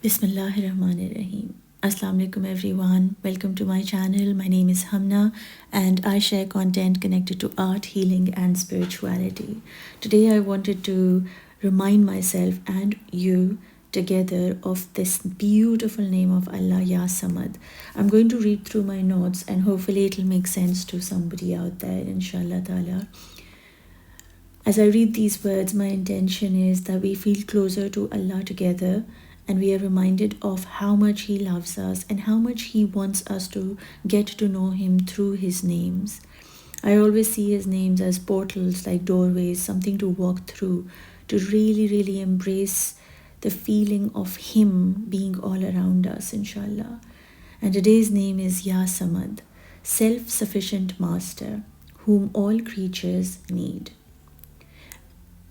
Bismillahirrahmanirrahim. Assalamu everyone. Welcome to my channel. My name is HUMNA and I share content connected to art, healing and spirituality. Today I wanted to remind myself and you together of this beautiful name of Allah, Ya Samad. I'm going to read through my notes and hopefully it'll make sense to somebody out there, inshallah ta'ala. As I read these words, my intention is that we feel closer to Allah together and we are reminded of how much He loves us and how much He wants us to get to know Him through His names. I always see His names as portals, like doorways, something to walk through, to really embrace the feeling of Him being all around us, inshallah. And today's name is Ya Samad, self-sufficient master, whom all creatures need.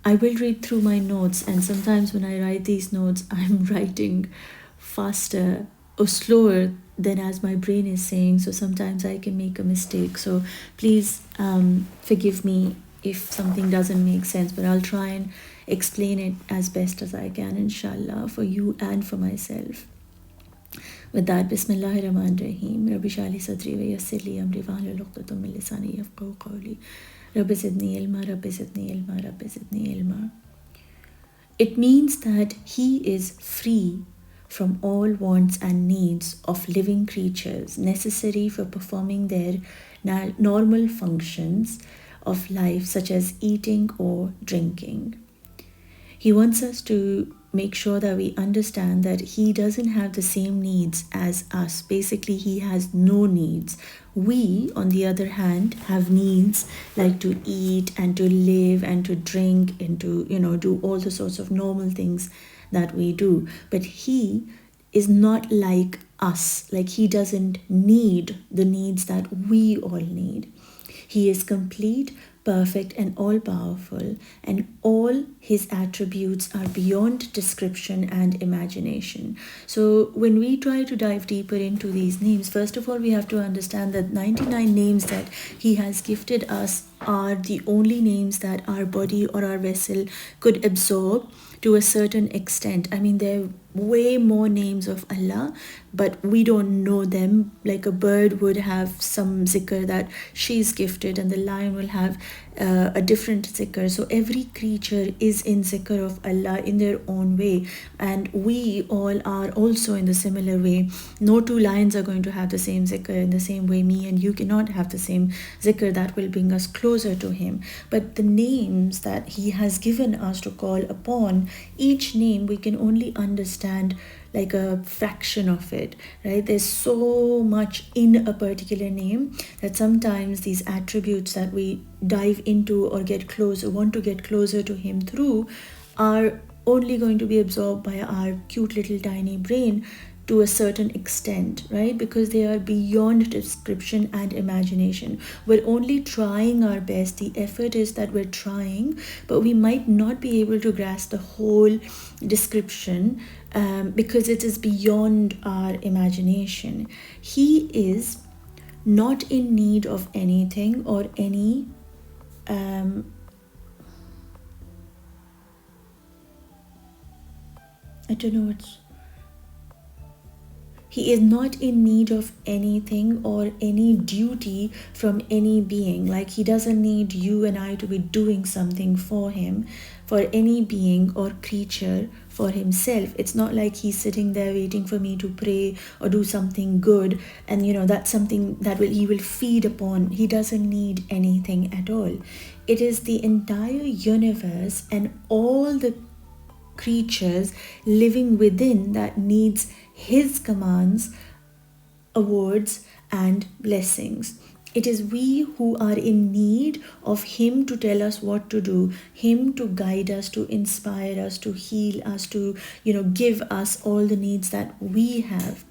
I will read through my notes, and sometimes when I write these notes, I'm writing faster or slower than as my brain is saying, so sometimes I can make a mistake. So please forgive me if something doesn't make sense, but I'll try and explain it as best as I can, inshallah, for you and for myself. With that, Bismillahirrahmanirrahim. Rabbi Shali Sadri wa yassir li amri wahlul 'uqdatam min lisani yafqahu qawli. Rabbi zidni ilma, Rabbi zidni ilma, Rabbi zidni ilma. It means that He is free from all wants and needs of living creatures necessary for performing their normal functions of life, such as eating or drinking. He wants us to make sure that we understand that He doesn't have the same needs as us. Basically, He has no needs. We, on the other hand, have needs like to eat and to live and to drink and to, do all the sorts of normal things that we do. But He is not like us. Like, He doesn't need the needs that we all need. He is complete, perfect and all-powerful, and all His attributes are beyond description and imagination. So when we try to dive deeper into these names, first of all, we have to understand that 99 names that He has gifted us are the only names that our body or our vessel could absorb to a certain extent. I mean, there are way more names of Allah, but we don't know them. Like a bird would have some zikr that she's gifted, and the lion will have a different zikr. So every creature is in zikr of Allah in their own way, and we all are also in the similar way. No two lions are going to have the same zikr in the same way. Me and you cannot have the same zikr that will bring us closer to Him. But the names that He has given us to call upon, each name we can only understand like a fraction of it, right? There's so much in a particular name that sometimes these attributes that we dive into or want to get closer to Him through are only going to be absorbed by our cute little tiny brain to a certain extent, right? Because they are beyond description and imagination. We're only trying our best. The effort is that we're trying, but we might not be able to grasp the whole description because it is beyond our imagination. He is not in need of anything or any He is not in need of anything or any duty from any being. Like, He doesn't need you and I to be doing something for Him, for any being or creature, for Himself. It's not like He's sitting there waiting for me to pray or do something good, and that's something that He will feed upon. He doesn't need anything at all. It is the entire universe and all the creatures living within that needs His commands, awards and blessings. It is we who are in need of Him to tell us what to do, Him to guide us, to inspire us, to heal us, to give us all the needs that we have.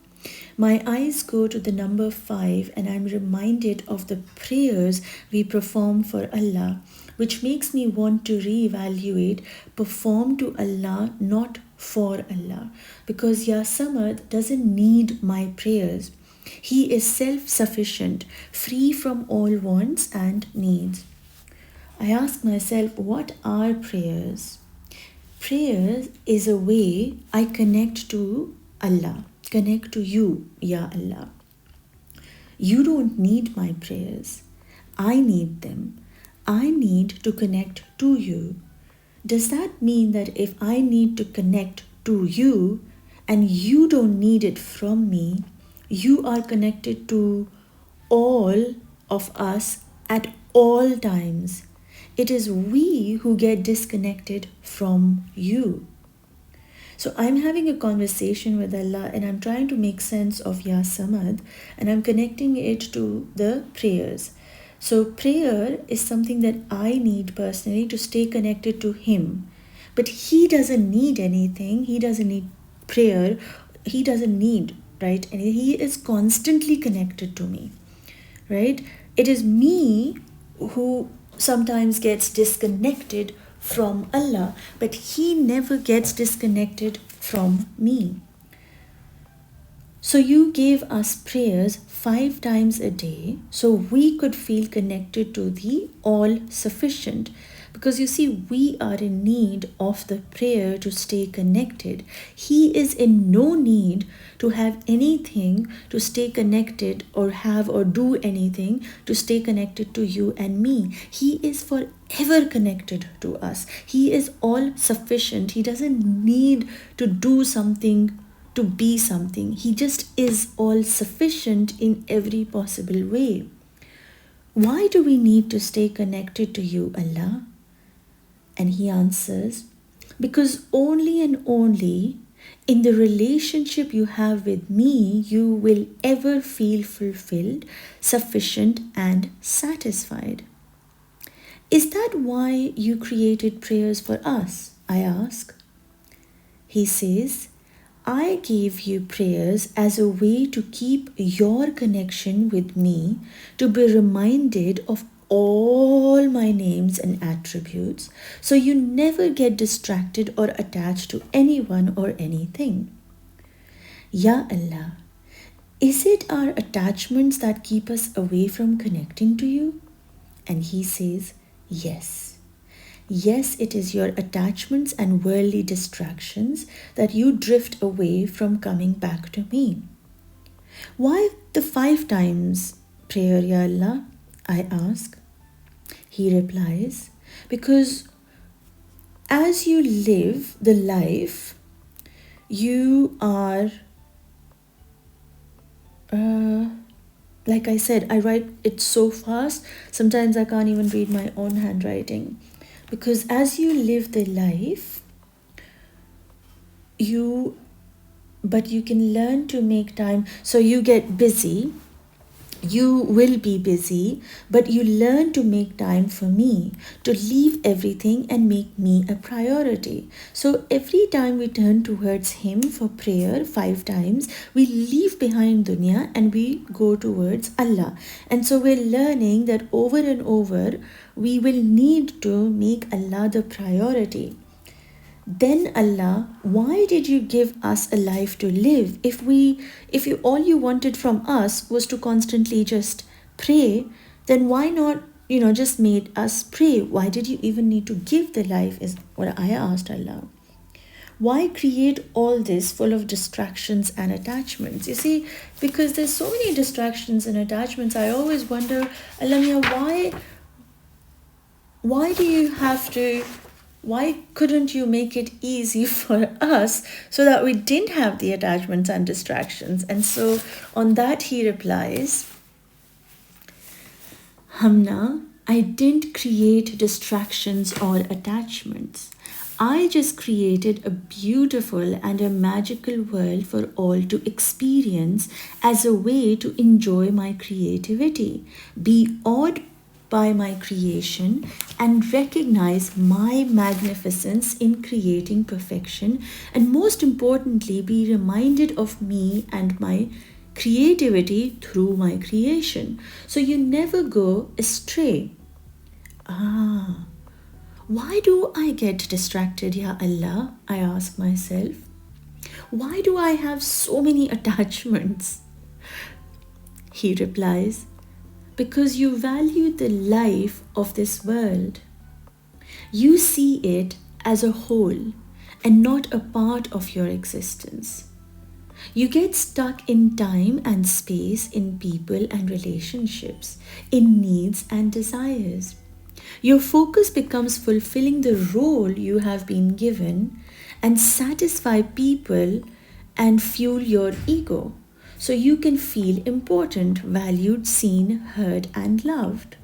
My eyes go to the number 5 and I'm reminded of the prayers we perform for Allah, which makes me want to reevaluate, perform to Allah, not for Allah. Because Ya Samad doesn't need my prayers. He is self-sufficient, free from all wants and needs. I ask myself, what are prayers? Prayer is a way I connect to Allah, connect to you, Ya Allah. You don't need my prayers. I need them. I need to connect to you. Does that mean that if I need to connect to you and you don't need it from me, you are connected to all of us at all times? It is we who get disconnected from you. So I'm having a conversation with Allah and I'm trying to make sense of Ya Samad, and I'm connecting it to the prayers. So prayer is something that I need personally to stay connected to Him. But He doesn't need anything. He doesn't need prayer. He doesn't need, right? And He is constantly connected to me, right? It is me who sometimes gets disconnected from Allah, but He never gets disconnected from me. So you gave us prayers 5 times a day so we could feel connected to the all sufficient. Because you see, we are in need of the prayer to stay connected. He is in no need to have anything to stay connected, or have or do anything to stay connected to you and me. He is forever connected to us. He is all sufficient. He doesn't need to do something to be something. He just is all sufficient in every possible way. Why do we need to stay connected to you, Allah? And He answers, because only and only in the relationship you have with me, you will ever feel fulfilled, sufficient, and satisfied. Is that why you created prayers for us? I ask. He says, I gave you prayers as a way to keep your connection with me, to be reminded of all my names and attributes, so you never get distracted or attached to anyone or anything. Ya Allah, is it our attachments that keep us away from connecting to you? And He says, yes. Yes, it is your attachments and worldly distractions that you drift away from coming back to me. Why the 5 times prayer, Ya Allah? I ask. He replies, because as you live the life, you are, like I said, I write it so fast, sometimes I can't even read my own handwriting. Because as you live the life, but you can learn to make time. So you get busy, you will be busy, but you learn to make time for me, to leave everything and make me a priority. So every time we turn towards Him for prayer 5 times, we leave behind dunya and we go towards Allah. And so we're learning that over and over, we will need to make Allah the priority. Then Allah, why did you give us a life to live? If all you wanted from us was to constantly just pray, then why not, just made us pray? Why did you even need to give the life, is what I asked Allah. Why create all this full of distractions and attachments? You see, because there's so many distractions and attachments, I always wonder, Allah, why do you have to, why couldn't you make it easy for us so that we didn't have the attachments and distractions? And so on that He replies, HUMNA, I didn't create distractions or attachments. I just created a beautiful and a magical world for all to experience as a way to enjoy my creativity, be awed by my creation, and recognize my magnificence in creating perfection, and most importantly, be reminded of me and my creativity through my creation. So you never go astray. Why do I get distracted, Ya Allah? I ask myself. Why do I have so many attachments? He replies, because you value the life of this world. You see it as a whole and not a part of your existence. You get stuck in time and space, in people and relationships, in needs and desires. Your focus becomes fulfilling the role you have been given and satisfy people and fuel your ego so you can feel important, valued, seen, heard, and loved.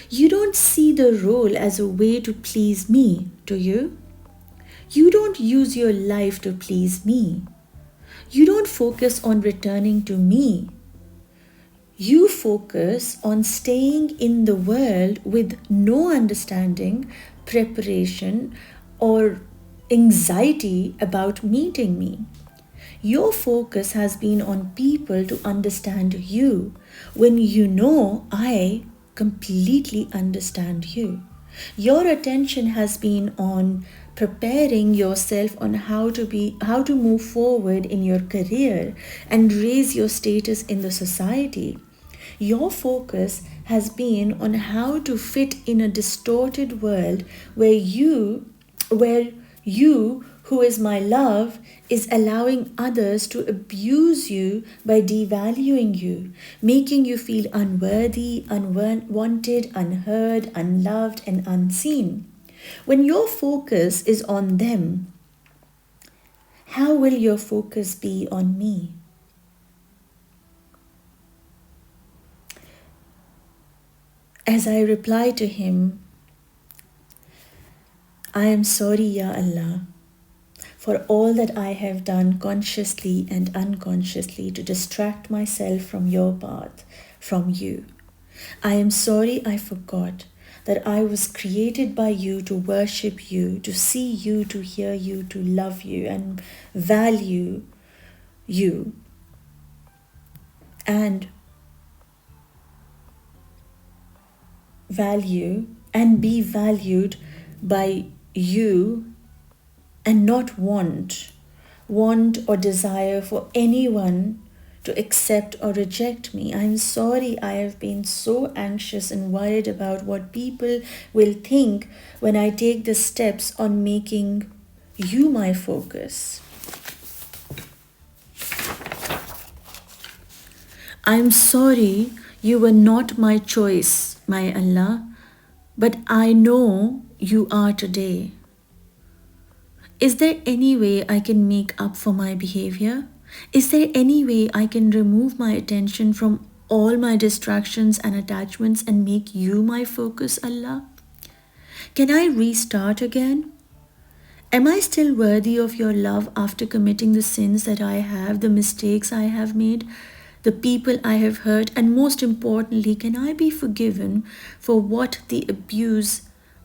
You don't see the role as a way to please me, do you? You don't use your life to please me. You don't focus on returning to me. You focus on staying in the world with no understanding, preparation, or anxiety about meeting me. Your focus has been on people to understand you when you know I completely understand you. Your attention has been on preparing yourself on how to move forward in your career and raise your status in the society. Your focus has been on how to fit in a distorted world where you who is my love is allowing others to abuse you by devaluing you, making you feel unworthy, unwanted, unheard, unloved, and unseen. When your focus is on them, how will your focus be on me? As I reply to him, I am sorry, Ya Allah, for all that I have done consciously and unconsciously to distract myself from your path, from you. I am sorry I forgot that I was created by you to worship you, to see you, to hear you, to love you, and value you, and value and be valued by you, and not want or desire for anyone to accept or reject me. I'm sorry I have been so anxious and worried about what people will think when I take the steps on making you my focus. I'm sorry you were not my choice, my Allah, but I know you are today. Is there any way I can make up for my behavior? Is there any way I can remove my attention from all my distractions and attachments and make you my focus, Allah? Can I restart again? Am I still worthy of your love after committing the sins that I have, the mistakes I have made, the people I have hurt, and most importantly, can I be forgiven for the abuse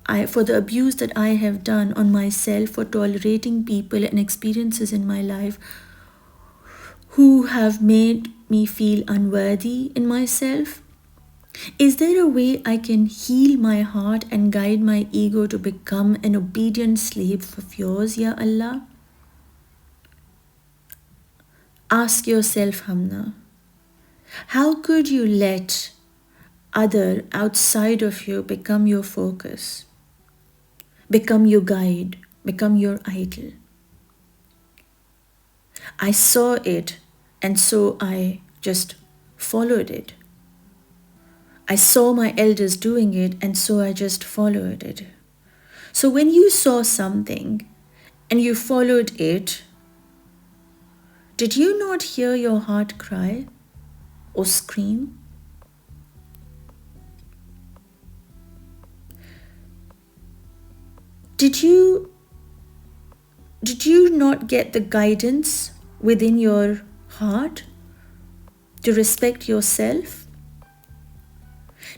that I have done on myself, for tolerating people and experiences in my life who have made me feel unworthy in myself? Is there a way I can heal my heart and guide my ego to become an obedient slave of yours, Ya Allah? Ask yourself, Hamna, how could you let other outside of you become your focus, become your guide, become your idol? I saw it, and so I just followed it. I saw my elders doing it, and so I just followed it. So when you saw something and you followed it, did you not hear your heart cry or scream? Did you not get the guidance within your heart to respect yourself?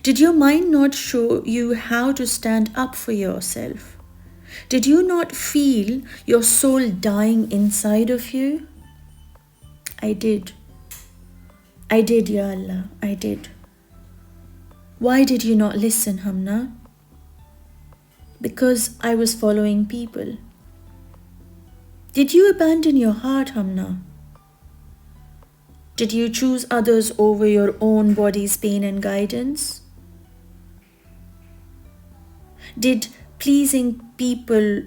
Did your mind not show you how to stand up for yourself? Did you not feel your soul dying inside of you? I did. I did, Ya Allah, I did. Why did you not listen, Hamna? Because I was following people. Did you abandon your heart, Hamna? Did you choose others over your own body's pain and guidance? Did pleasing people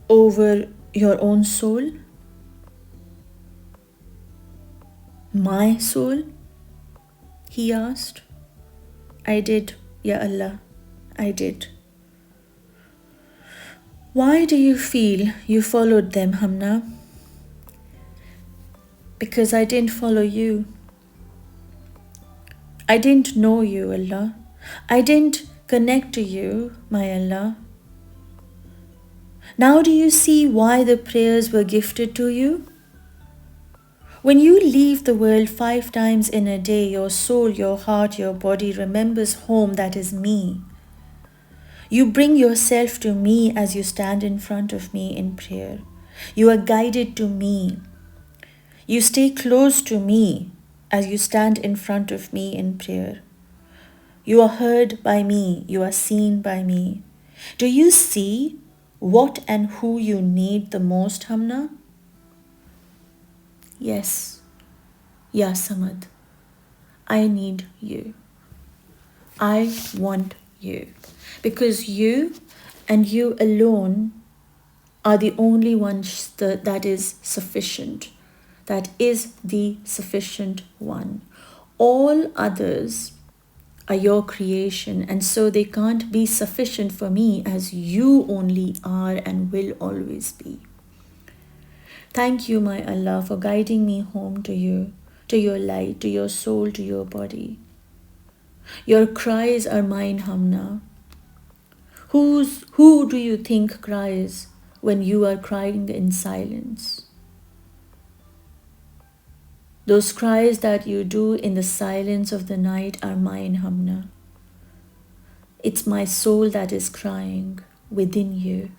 over your own soul? My soul? He asked. I did, Ya Allah, I did. Why do you feel you followed them, Humna? Because I didn't follow you. I didn't know you, Allah. I didn't connect to you, my Allah. Now do you see why the prayers were gifted to you? When you leave the world 5 times in a day, your soul, your heart, your body remembers home, that is me. You bring yourself to me as you stand in front of me in prayer. You are guided to me. You stay close to me as you stand in front of me in prayer. You are heard by me. You are seen by me. Do you see what and who you need the most, Humna? Yes, Ya Samad, I need you. I want you. Because you and you alone are the only ones that is sufficient. That is the sufficient one. All others are your creation, and so they can't be sufficient for me as you only are and will always be. Thank you, my Allah, for guiding me home to you, to your light, to your soul, to your body. Your cries are mine, Humna. Who do you think cries when you are crying in silence? Those cries that you do in the silence of the night are mine, Humna. It's my soul that is crying within you.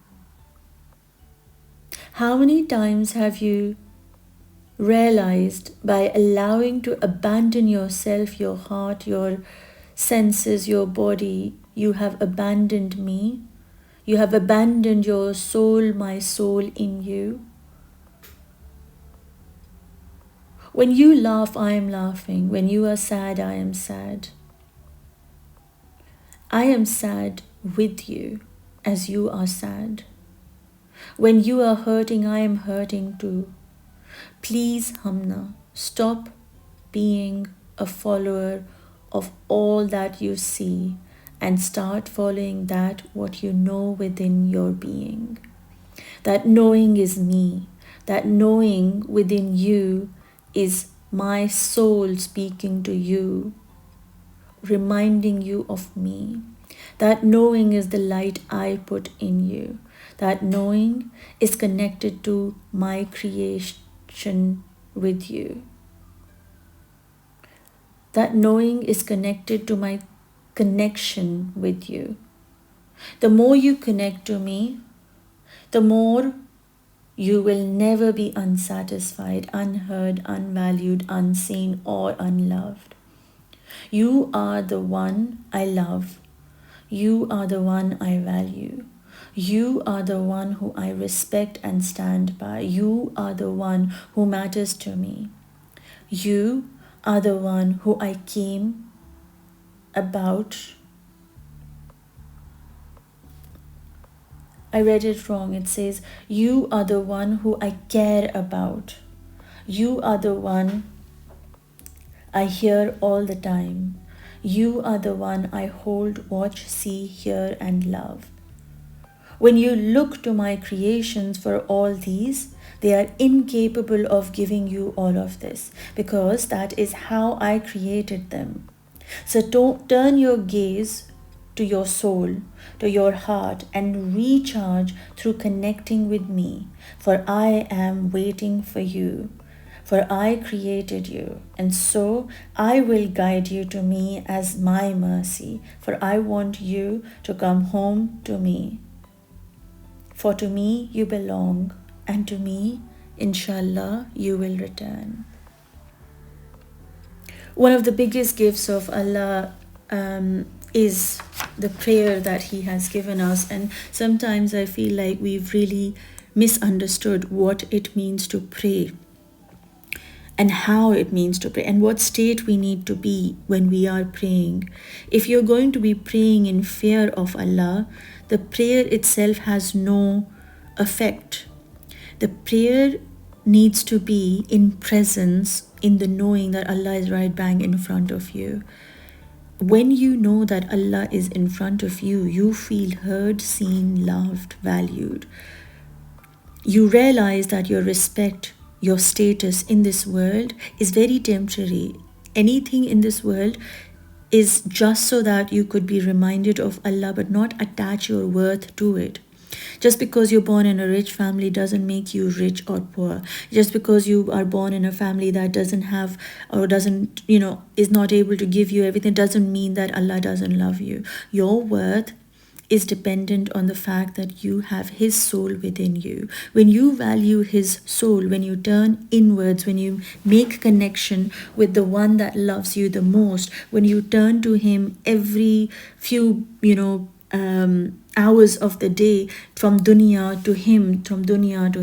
How many times have you realized by allowing to abandon yourself, your heart, your senses, your body, you have abandoned me? You have abandoned your soul, my soul in you. When you laugh, I am laughing. When you are sad, I am sad. I am sad with you as you are sad. When you are hurting, I am hurting too. Please, Humna, stop being a follower of all that you see and start following that what you know within your being. That knowing is me. That knowing within you is my soul speaking to you, reminding you of me. That knowing is the light I put in you. That knowing is connected to my creation with you. That knowing is connected to my connection with you. The more you connect to me, the more you will never be unsatisfied, unheard, unvalued, unseen, or unloved. You are the one I love. You are the one I value. You are the one who I respect and stand by. You are the one who matters to me. You are the one who I came about. I read it wrong. It says, you are the one who I care about. You are the one I hear all the time. You are the one I hold, watch, see, hear, and love. When you look to my creations for all these, they are incapable of giving you all of this because that is how I created them. So don't turn your gaze to your soul, to your heart, and recharge through connecting with me, for I am waiting for you. For I created you, and so I will guide you to me as my mercy, for I want you to come home to me. For to me you belong, and to me, inshallah, you will return. One of the biggest gifts of Allah is the prayer that He has given us, and sometimes I feel like we've really misunderstood what it means to pray and how it means to pray and what state we need to be when we are praying. If you're going to be praying in fear of Allah, the prayer itself has no effect. The prayer needs to be in presence, in the knowing that Allah is right bang in front of you. When you know that Allah is in front of you, you feel heard, seen, loved, valued. You realize that your respect, your status in this world is very temporary. Anything in this world is just so that you could be reminded of Allah, but not attach your worth to it. Just because you're born in a rich family doesn't make you rich or poor. Just because you are born in a family that doesn't have or doesn't, is not able to give you everything, doesn't mean that Allah doesn't love you. Your worth is dependent on the fact that you have His soul within you. When you value His soul, when you turn inwards, when you make connection with the one that loves you the most, when you turn to Him every few, hours of the day, from dunya to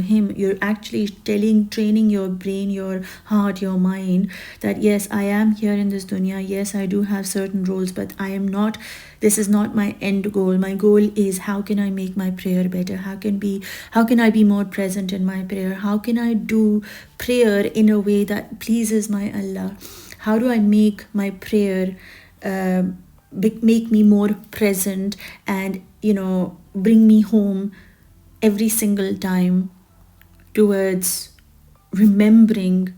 Him, you're actually training your brain, your heart, your mind that yes, I am here in this dunya, yes, I do have certain roles, but this is not my end goal. My goal is, how can I make my prayer better? How can I be more present in my prayer? How can I do prayer in a way that pleases my Allah? How do I make my prayer make me more present and bring me home every single time towards remembering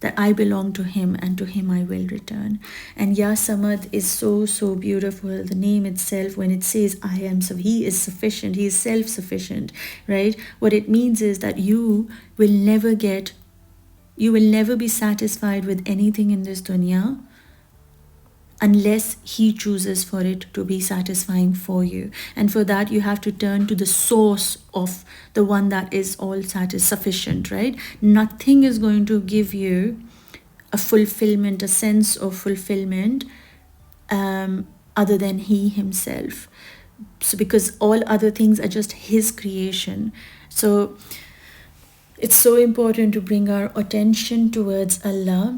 that I belong to Him and to Him I will return. And Ya Samad is so beautiful. The name itself, when it says He is sufficient, He is self-sufficient, right? What it means is that you will never be satisfied with anything in this dunya unless He chooses for it to be satisfying for you. And for that, you have to turn to the source of the one that is all sufficient, right? Nothing is going to give you a fulfillment, a sense of fulfillment, other than He Himself. So because all other things are just His creation. So it's so important to bring our attention towards Allah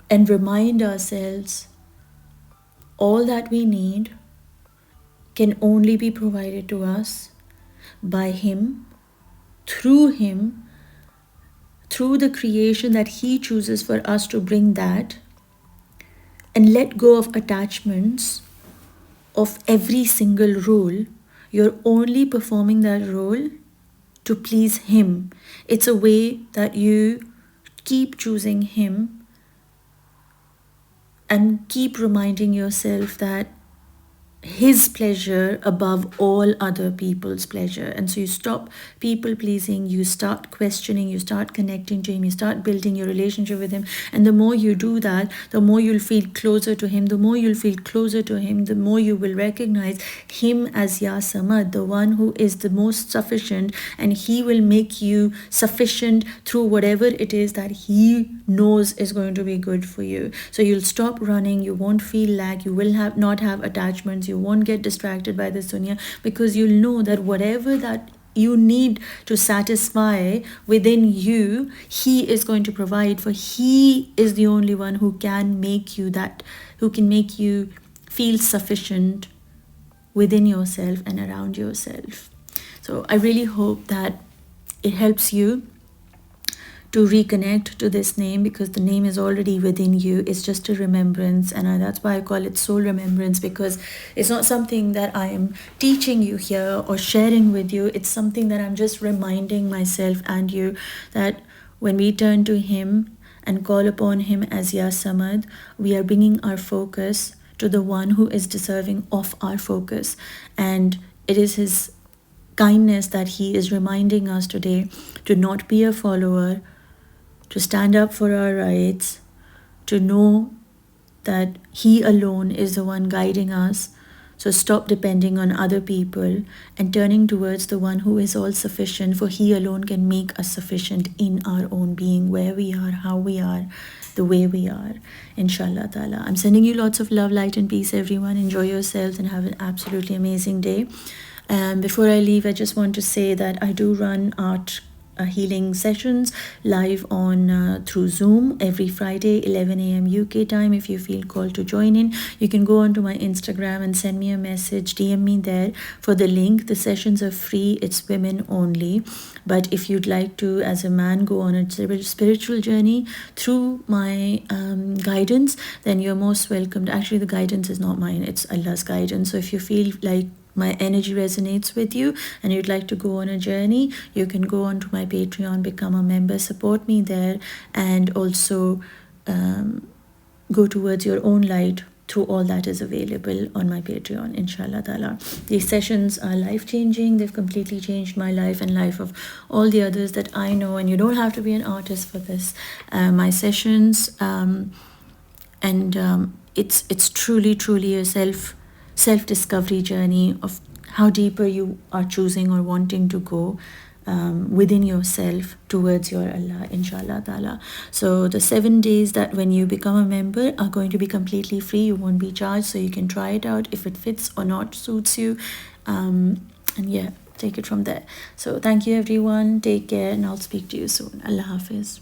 and remind ourselves all that we need can only be provided to us by Him, through the creation that He chooses for us to bring that, and let go of attachments of every single role. You're only performing that role to please Him. It's a way that you keep choosing Him and keep reminding yourself that His pleasure above all other people's pleasure. And so you stop people pleasing, you start questioning, you start connecting to Him, you start building your relationship with Him. And the more you do that, the more you'll feel closer to Him. The more you'll feel closer to Him, the more you will recognize Him as Ya Samad, the one who is the most sufficient, and He will make you sufficient through whatever it is that He knows is going to be good for you. So you'll stop running, you won't feel lack, you will not have attachments, you won't get distracted by this dunya, because you'll know that whatever that you need to satisfy within you, He is going to provide, for He is the only one who can make you feel sufficient within yourself and around yourself. So I really hope that it helps you to reconnect to this name, because the name is already within you. It's just a remembrance, and that's why I call it soul remembrance, because it's not something that I am teaching you here or sharing with you. It's something that I'm just reminding myself and you that when we turn to Him and call upon Him as Ya Samad, we are bringing our focus to the one who is deserving of our focus. And it is His kindness that He is reminding us today to not be a follower, to stand up for our rights, to know that He alone is the one guiding us. So stop depending on other people and turning towards the one who is all sufficient, for He alone can make us sufficient in our own being, where we are, how we are, the way we are. Inshallah ta'ala. I'm sending you lots of love, light and peace, everyone. Enjoy yourselves and have an absolutely amazing day. Before I leave, I just want to say that I do run art healing sessions live on through Zoom every Friday 11 a.m. UK time. If you feel called to join in, you can go onto my Instagram and send me a message, DM me there for the link. The sessions are free, it's women only. But if you'd like to, as a man, go on a spiritual journey through my guidance, then you're most welcome. Actually, the guidance is not mine, it's Allah's guidance. So if you feel like my energy resonates with you and you'd like to go on a journey, you can go on to my Patreon, become a member, support me there, and also go towards your own light through all that is available on my Patreon, inshallah ta'ala. These sessions are life-changing. They've completely changed my life and life of all the others that I know, and you don't have to be an artist for this. My sessions, it's truly a self-discovery journey of how deeper you are choosing or wanting to go within yourself towards your Allah, inshallah ta'ala. So the 7 days that when you become a member are going to be completely free. You won't be charged, so you can try it out if it fits or not suits you, and yeah, take it from there. So thank you everyone, take care, and I'll speak to you soon. Allah Hafiz.